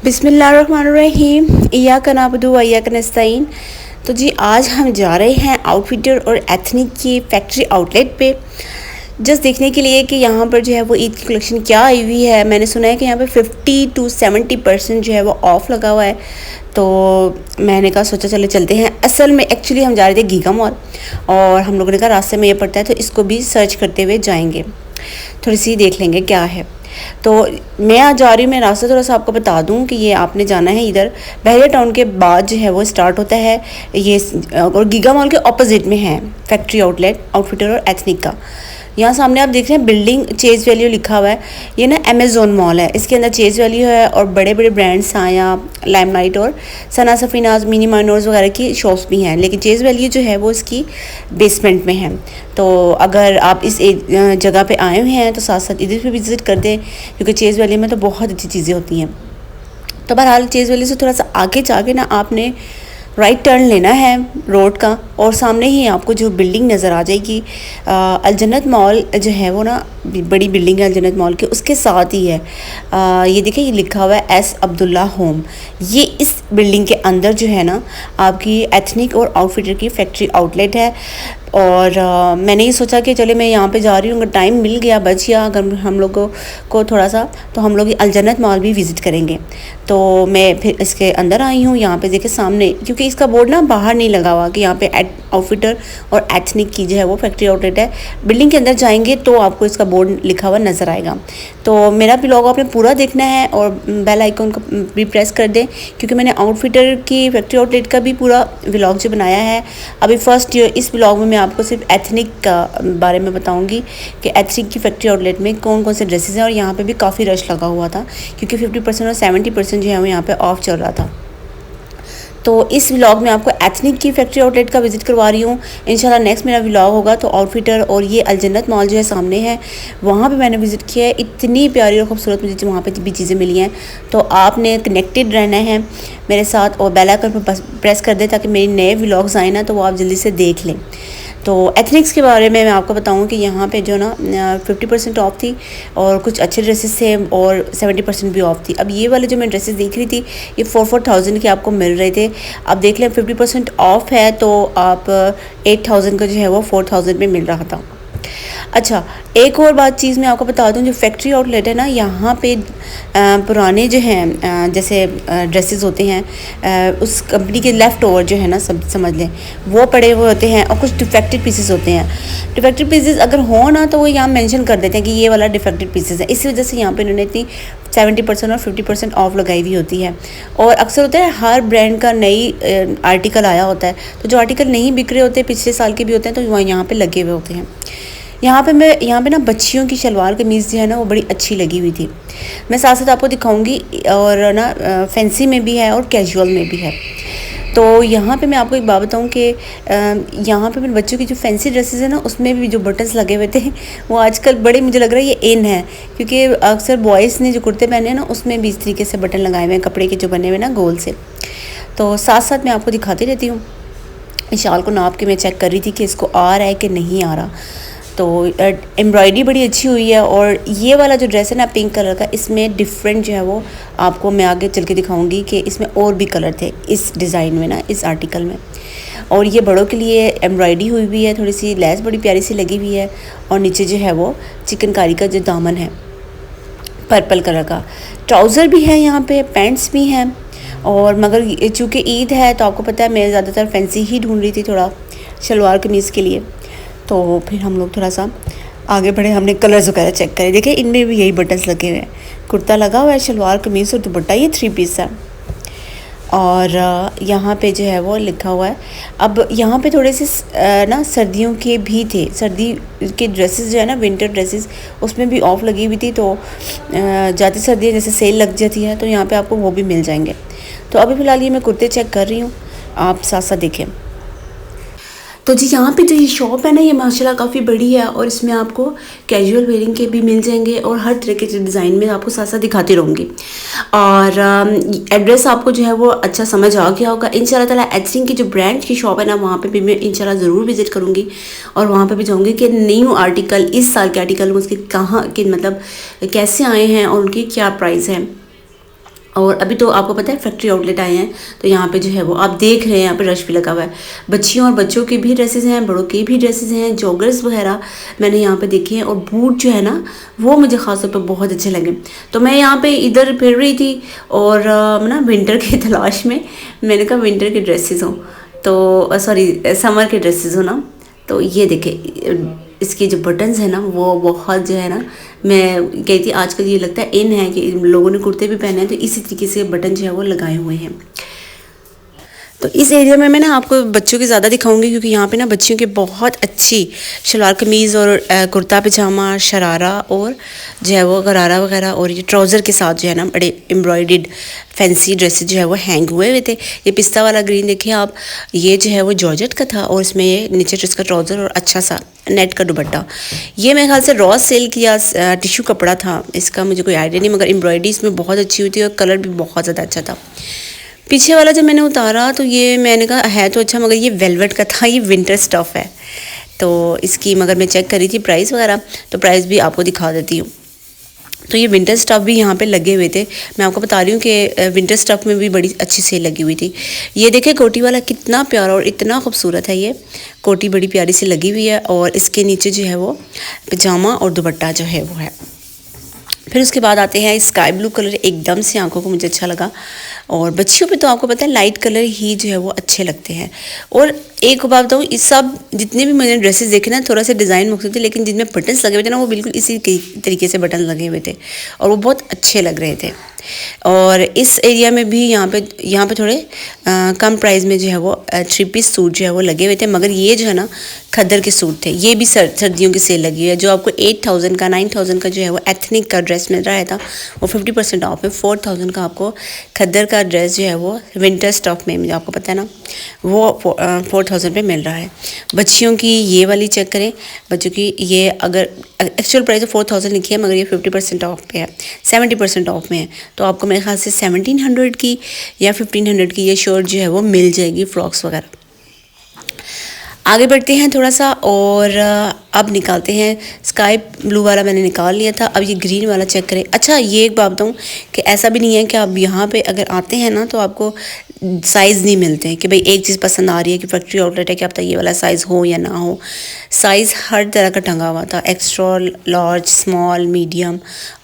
बिस्मिल्लाहिर्रहमानिर्रहीम इय्याका नअबुदु व इय्याका नस्तईन। तो जी आज हम जा रहे हैं आउटफिटर और एथनिक की फैक्ट्री आउटलेट पे जस्ट देखने के लिए कि यहाँ पर जो है वो ईद की कलेक्शन क्या आई हुई है। मैंने सुना है कि यहाँ पे 50 to 70% जो है वो ऑफ़ लगा हुआ है। तो मैंने कहा सोचा चले चलते हैं। असल में एक्चुअली हम जा रहे थे गीगा मॉल और हम लोगों ने कहा रास्ते में ये पड़ता है तो इसको भी सर्च करते हुए जाएंगे, थोड़ी सी देख लेंगे क्या है। तो मैं आज जा रही हूँ, मैं रास्ता थोड़ा सा आपको बता दूँ कि ये आपने जाना है इधर बहरिया टाउन के बाद जो है वो स्टार्ट होता है ये, और गीगा मॉल के ऑपोजिट में है फैक्ट्री आउटलेट आउटफिटर और एथनिक का। यहाँ सामने आप देख रहे हैं बिल्डिंग चेज वैल्यू लिखा हुआ है, ये ना अमेज़ोन मॉल है, इसके अंदर चेज वैल्यू है और बड़े बड़े ब्रांड्स हैं यहाँ लाइमलाइट और सना सफीनाज मिनी माइनोर्स वगैरह की शॉप्स भी हैं, लेकिन चेज वैल्यू जो है वो इसकी बेसमेंट में है। तो अगर आप इस जगह पे आए हुए हैं तो साथ साथ इधर पे विज़िट कर दें क्योंकि चेज वैल्यू में तो बहुत अच्छी चीज़ें होती हैं। तो बहरहाल चेज वैल्यू से थोड़ा सा आगे जाके ना आपने राइट टर्न लेना है रोड का और सामने ही आपको जो बिल्डिंग नज़र आ जाएगी अलजन्नत मॉल जो है वो ना बड़ी बिल्डिंग है अलजन्नत मॉल के, उसके साथ ही है। ये देखिए ये लिखा हुआ है एस अब्दुल्ला होम। ये इस बिल्डिंग के अंदर जो है ना आपकी एथनिक और आउटफिटर की फैक्ट्री आउटलेट है। और मैंने ये सोचा कि चले मैं यहाँ पे जा रही हूँ, अगर टाइम मिल गया बच गया अगर हम लोगों को थोड़ा सा तो हम लोग अलजन्नत मॉल भी विज़िट करेंगे। तो मैं फिर इसके अंदर आई हूँ। यहाँ पे देखिए सामने, क्योंकि इसका बोर्ड ना बाहर नहीं लगा हुआ कि यहाँ पे आउटफिटर और एथनिक की जो है वो फैक्ट्री आउटलेट है। बिल्डिंग के अंदर जाएंगे तो आपको इसका बोर्ड लिखा हुआ नज़र आएगा। तो मेरा ब्लॉग आपने पूरा देखना है और बेल आइकन को भी प्रेस कर दें क्योंकि मैंने आउटफिटर की फैक्ट्री आउटलेट का भी पूरा व्लॉग जो बनाया है। अभी फर्स्ट इस व्लॉग में मैं आपको सिर्फ एथनिक का बारे में बताऊंगी कि एथनिक की फैक्ट्री आउटलेट में कौन कौन से ड्रेसेस हैं और यहाँ पे भी काफ़ी रश लगा हुआ था क्योंकि 50% और 70% जो है वो यहाँ पे ऑफ चल रहा था। तो इस व्लॉग में आपको एथनिक की फैक्ट्री आउटलेट का विज़िट करवा रही हूँ। इंशाल्लाह नेक्स्ट मेरा व्लॉग होगा तो आउटफिटर और ये अलजन्नत मॉल जो है सामने है वहाँ पे मैंने विज़िट किया है। इतनी प्यारी और खूबसूरत मुझे वहाँ पे भी चीज़ें मिली हैं। तो आपने कनेक्टेड रहना है मेरे साथ और बेल आइकन पर प्रेस कर दें ताकि मेरे नए व्लॉग्स आए ना तो वो आप जल्दी से देख लें। तो एथनिक्स के बारे में मैं आपको बताऊं कि यहाँ पे जो ना 50% ऑफ थी और कुछ अच्छे ड्रेसेस थे और 70% भी ऑफ थी। अब ये वाले जो मैं ड्रेसेस देख रही थी ये 4,000 के आपको मिल रहे थे। अब देख लें 50% ऑफ है तो आप 8,000 का जो है वो 4,000 में मिल रहा था। अच्छा, एक और बात चीज़ मैं आपको बता दूं, जो फैक्ट्री आउटलेट है ना यहाँ पे पुराने जो हैं जैसे ड्रेसेस होते हैं उस कंपनी के लेफ़्ट ओवर जो है ना सब समझ लें वो पड़े हुए होते हैं और कुछ डिफेक्टेड पीसेस होते हैं। डिफेक्टेड पीसेस अगर हो ना तो वो यहाँ मेंशन कर देते हैं कि ये वाला डिफेक्टेड पीसेस है। इसी वजह से यहाँ पे इन्होंने इतनी 70% और 50% ऑफ लगाई हुई होती है। और अक्सर होता है हर ब्रांड का नई आर्टिकल आया होता है तो जो आर्टिकल नहीं बिक रहे होते पिछले साल के भी होते हैं तो वहाँ यहाँ पर लगे हुए होते हैं। यहाँ पे ना बच्चियों की शलवार कमीज़ जो है ना वो बड़ी अच्छी लगी हुई थी। मैं साथ साथ आपको दिखाऊंगी और ना फैंसी में भी है और कैजुअल में भी है। तो यहाँ पे मैं आपको एक बात बताऊँ कि यहाँ पे मेरे बच्चों की जो फैंसी ड्रेसेस है ना उसमें भी जो बटन्स लगे हुए थे वो आजकल बड़े मुझे लग रहा है ये इन है क्योंकि अक्सर बॉयज़ ने जो कुर्ते पहने हैं ना उसमें भी इस तरीके से बटन लगाए हुए हैं कपड़े के जो बने हुए ना गोल से। तो साथ साथ मैं आपको दिखाती रहती हूँ। इस शाल को नाप के मैं चेक कर रही थी कि इसको आ रहा है कि नहीं आ रहा। तो एम्ब्रॉयडरी बड़ी अच्छी हुई है और ये वाला जो ड्रेस है ना पिंक कलर का इसमें डिफरेंट जो है वो आपको मैं आगे चल के दिखाऊंगी कि इसमें और भी कलर थे इस डिज़ाइन में ना इस आर्टिकल में। और ये बड़ों के लिए एम्ब्रॉयडरी हुई हुई है, थोड़ी सी लेस बड़ी प्यारी सी लगी हुई है और नीचे जो है वो चिकनकारी का जो दामन है पर्पल कलर का। ट्राउज़र भी है यहाँ पे, पैंट्स भी हैं। और मगर चूँकि ईद है तो आपको पता है मैं ज़्यादातर फैंसी ही ढूंढ रही थी थोड़ा शलवार कमीज़ के लिए। तो फिर हम लोग थोड़ा सा आगे बढ़े, हमने कलर्स वगैरह चेक करे। देखिए इनमें भी यही बटन्स लगे हुए हैं, कुर्ता लगा हुआ है, शलवार कमीज़ और दुपट्टा ये 3 पीस है। और यहाँ पे जो है वो लिखा हुआ है। अब यहाँ पे थोड़े से ना सर्दियों के भी थे, सर्दी के ड्रेसेस जो है ना विंटर ड्रेसेस उसमें भी ऑफ़ लगी हुई थी। तो जाती सर्दियाँ जैसे सेल लग जाती है तो यहाँ पे आपको वो भी मिल जाएंगे। तो अभी फ़िलहाल ये मैं कुर्ते चेक कर रही हूँ, आप साथ साथ देखें। तो जी यहाँ पे जो ये शॉप है ना ये माशाल्लाह काफ़ी बड़ी है और इसमें आपको कैजुअल वेयरिंग के भी मिल जाएंगे और हर तरह के डिज़ाइन में आपको साथ साथ दिखाती रहूँगी। और एड्रेस आपको जो है वो अच्छा समझ आ गया होगा इंशाल्लाह ताला। एथनिक की जो ब्रांड की शॉप है ना वहाँ पे भी मैं इंशाल्लाह ज़रूर विज़िट करूँगी और वहाँ पे भी जाऊँगी कि न्यू आर्टिकल इस साल के आर्टिकल उसके कहाँ के मतलब कैसे आए हैं और उनकी क्या प्राइस है। और अभी तो आपको पता है फैक्ट्री आउटलेट आए हैं, तो यहाँ पे जो है वो आप देख रहे हैं, यहाँ पे रश भी लगा हुआ है। बच्चियों और बच्चों के भी ड्रेसेस हैं, बड़ों के भी ड्रेसेस हैं, जॉगर्स वगैरह मैंने यहाँ पे देखे हैं। और बूट जो है ना वो मुझे ख़ासतौर पर बहुत अच्छे लगे। तो मैं यहाँ पे इधर फिर रही थी और ना विंटर की तलाश में, मैंने कहा विंटर के ड्रेसेस हो तो सॉरी समर के ड्रेसेस हो ना। तो ये देखे इसके जो बटन्स हैं ना वो बहुत जो है ना, मैं कहती आजकल ये लगता है इन है कि लोगों ने कुर्ते भी पहने हैं, तो इसी तरीके से बटन जो है वो लगाए हुए हैं। तो इस एरिया में मैं ना आपको बच्चों के ज़्यादा दिखाऊंगी, क्योंकि यहाँ पे ना बच्चियों की बहुत अच्छी शलवार कमीज़ और कुर्ता पजामा, शरारा और जो है वो गरारा वगैरह और ये ट्राउज़र के साथ जो है ना बड़े एम्ब्रॉयडर्ड फैंसी ड्रेसेस जो है वो हैंग हुए थे। ये पिस्ता वाला ग्रीन देखिए आप, ये जो है वो जॉर्जेट का था और इसमें ये नीचे इसका ट्राउज़र और अच्छा सा नेट का दुपट्टा। ये मेरे ख्याल से रॉ सिल्क या टिश्यू कपड़ा था, इसका मुझे कोई आइडिया नहीं, मगर एम्ब्रॉयडरी इसमें बहुत अच्छी हुई थी और कलर भी बहुत ज़्यादा अच्छा था। पीछे वाला जब मैंने उतारा तो ये मैंने कहा है तो अच्छा, मगर ये वेलवेट का था, ये विंटर स्टफ़ है। तो इसकी मगर मैं चेक कर रही थी प्राइस वगैरह, तो प्राइस भी आपको दिखा देती हूँ। तो ये विंटर स्टफ़ भी यहाँ पे लगे हुए थे। मैं आपको बता रही हूँ कि विंटर स्टफ़ में भी बड़ी अच्छी सेल लगी हुई थी। ये देखें कोटी वाला कितना प्यारा और इतना खूबसूरत है। ये कोटी बड़ी प्यारी सी लगी हुई है और इसके नीचे जो है वो पजामा और दुपट्टा जो है वो है। फिर उसके बाद आते हैं स्काई ब्लू कलर, एकदम से आंखों को मुझे अच्छा लगा। और बच्चियों पे तो आपको पता है लाइट कलर ही जो है वो अच्छे लगते हैं। और एक बात बताऊँ, इस सब जितने भी मैंने ड्रेसेस देखे ना थोड़ा सा डिज़ाइन मुख्तलिफ थे, लेकिन जिनमें बटन्स लगे हुए थे ना वो बिल्कुल इसी तरीके से बटन लगे हुए थे और वो बहुत अच्छे लग रहे थे। और इस एरिया में भी यहाँ पे थोड़े कम प्राइस में जो है वो 3 पीस सूट जो है वो लगे हुए थे, मगर ये जो है ना खद्दर के सूट थे। ये भी सर्दियों की सेल लगी है। जो आपको 8000 का 9000 का जो है वो एथनिक का ड्रेस मिल रहा था वो 50% ऑफ है। 4000 का आपको खद्दर का ड्रेस जो है वो विंटर स्टफ में, मुझे आपको पता है ना, वो 4000 पे मिल रहा है। बच्चियों की ये वाली चेक करें, बच्चों की ये अगर एक्चुअल प्राइस 4000 लिखी है, मगर ये 50% ऑफ पे है, 70% ऑफ में है। तो आपको मेरे ख्याल से 1700 की या 1500 की ये शर्ट जो है वो मिल जाएगी, फ्रॉक्स वगैरह। आगे बढ़ते हैं थोड़ा सा और अब निकालते हैं स्काई ब्लू वाला मैंने निकाल लिया था। अब ये ग्रीन वाला चेक करें। अच्छा ये एक बात बताऊँ कि ऐसा भी नहीं है कि आप यहाँ पे अगर आते हैं ना तो आपको साइज़ नहीं मिलते हैं कि भाई एक चीज़ पसंद आ रही है कि फैक्ट्री आउटलेट है कि आप ये वाला साइज़ हो या ना हो। साइज़ हर तरह का टंगा हुआ था, एक्स्ट्रा लार्ज, स्मॉल, मीडियम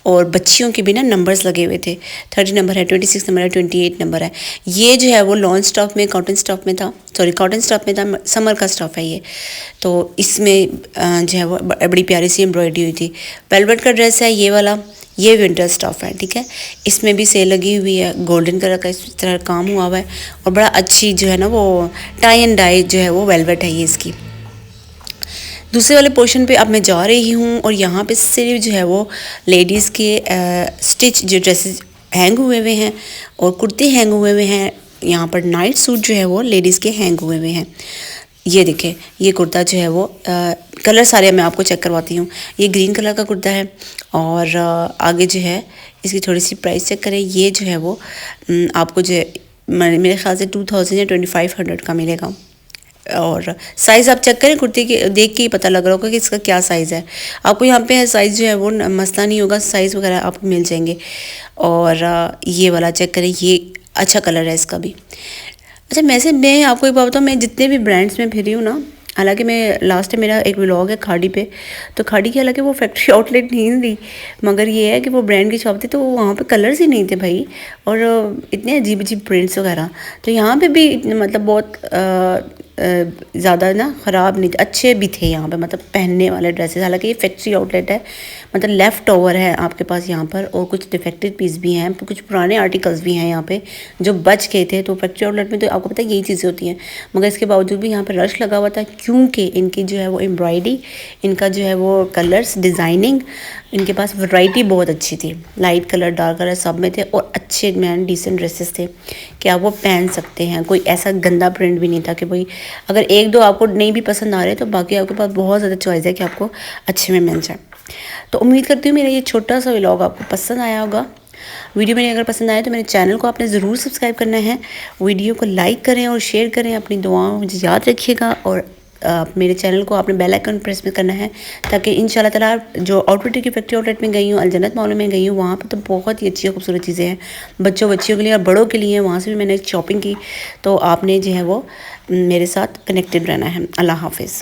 और बच्चियों के भी ना नंबर्स लगे हुए थे। 30 नंबर है, 26 नंबर है, 28 नंबर है। ये जो है वो लॉन स्टफ में, कॉटन स्टफ में था, सॉरी कॉटन स्टफ में था, समर का स्टफ है ये। तो इसमें जो है वो बड़ी प्यारी सी एम्ब्रॉयडरी हुई थी। वेलवेट का ड्रेस है ये वाला, ये विंटर स्टफ है, ठीक है। इसमें भी सेल लगी हुई है, गोल्डन कलर का इस तरह काम हुआ हुआ है और बड़ा अच्छी जो है ना वो टाई एंड डाई जो है वो वेलवेट है ये इसकी। दूसरे वाले पोर्शन पे अब मैं जा रही हूँ और यहाँ पे सिर्फ जो है वो लेडीज़ के स्टिच जो ड्रेसेस हैंग हुए हुए हैं और कुर्ते हैंग हुए हुए हैं। यहाँ पर नाइट सूट जो है वो लेडीज़ के हैंग हुए हुए हैं। ये देखें, ये कुर्ता जो है वो कलर सारे मैं आपको चेक करवाती हूँ। ये ग्रीन कलर का कुर्ता है और आगे जो है इसकी थोड़ी सी प्राइस चेक करें। ये जो है वो आपको जो मेरे ख्याल से 2000 या 2500 का मिलेगा। और साइज़ आप चेक करें, कुर्ती के देख के ही पता लग रहा होगा कि इसका क्या साइज़ है। आपको यहाँ पे साइज़ जो है वो मसला नहीं होगा, साइज़ वगैरह आपको मिल जाएंगे। और ये वाला चेक करें, ये अच्छा कलर है इसका भी। अच्छा मैं आपको एक बात बताऊँ, मैं जितने भी ब्रांड्स में फिरी हूँ ना, हालांकि मैं लास्ट टाइम मेरा एक व्लॉग है खाड़ी पे, तो खाड़ी की हालांकि वो फैक्ट्री आउटलेट नहीं थी, मगर ये है कि वो ब्रांड की शॉप थी, तो वहाँ पे कलर्स ही नहीं थे भाई, और इतने अजीब अजीब प्रिंट्स वगैरह। तो यहाँ पे भी मतलब बहुत ज़्यादा ना ख़राब नहीं थे, अच्छे भी थे यहाँ पे, मतलब पहनने वाले ड्रेसेस। हालांकि ये फैक्ट्री आउटलेट है, मतलब लेफ़्ट ओवर है आपके पास यहाँ पर, और कुछ डिफेक्टेड पीस भी हैं, कुछ पुराने आर्टिकल्स भी हैं यहाँ पे जो बच गए थे। तो फैक्ट्री आउटलेट में तो आपको पता है यही चीज़ें होती हैं, मगर इसके बावजूद भी यहाँ पर रश लगा हुआ था, क्योंकि इनकी जो है वो एम्ब्रॉयडरी, इनका जो है वो कलर्स, डिज़ाइनिंग, इनके पास वैरायटी बहुत अच्छी थी। लाइट कलर, डार्क कलर सब में थे और अच्छे मैन डिसेंट ड्रेसेस थे कि आप वो पहन सकते हैं। कोई ऐसा गंदा प्रिंट भी नहीं था कि भाई अगर एक दो आपको नहीं भी पसंद आ रहे तो बाकी आपके पास बहुत ज़्यादा चॉइस है कि आपको अच्छे में मिल जाए। तो उम्मीद करती हूँ मेरा ये छोटा सा व्लॉग आपको पसंद आया होगा। वीडियो मेरी अगर पसंद आए तो मेरे चैनल को आपने ज़रूर सब्सक्राइब करना है, वीडियो को लाइक करें और शेयर करें, अपनी दुआओं मुझे याद रखिएगा और मेरे चैनल को आपने बेल आइकन प्रेस में करना है, ताकि इंशाल्लाह ताला जो आउटफिट की फैक्ट्री आउटलेट में गई हूँ, अलजन्नत मॉल में गई हूँ, वहाँ पे तो बहुत ही अच्छी खूबसूरत चीज़ें हैं बच्चों के लिए और बड़ों के लिए। वहाँ से भी मैंने शॉपिंग की। तो आपने जो है वो मेरे साथ कनेक्टेड रहना है। अल्लाह हाफिज़।